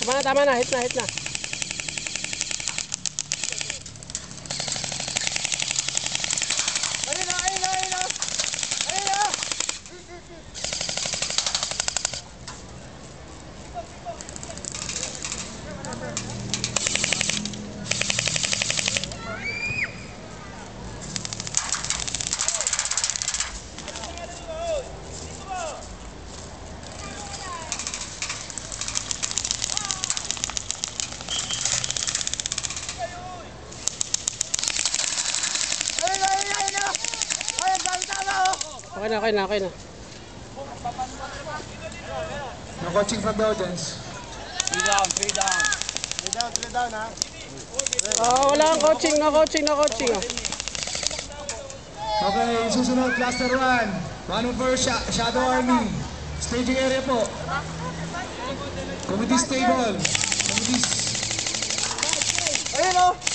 Tama na, hit na. Okay na. No coaching from the audience. 3 down, ha? Wala kang coaching, no coaching. Okay, susunod, cluster 1. One for Shadow Army. Staging area po. Committee stable. Committees. Ayun, oh!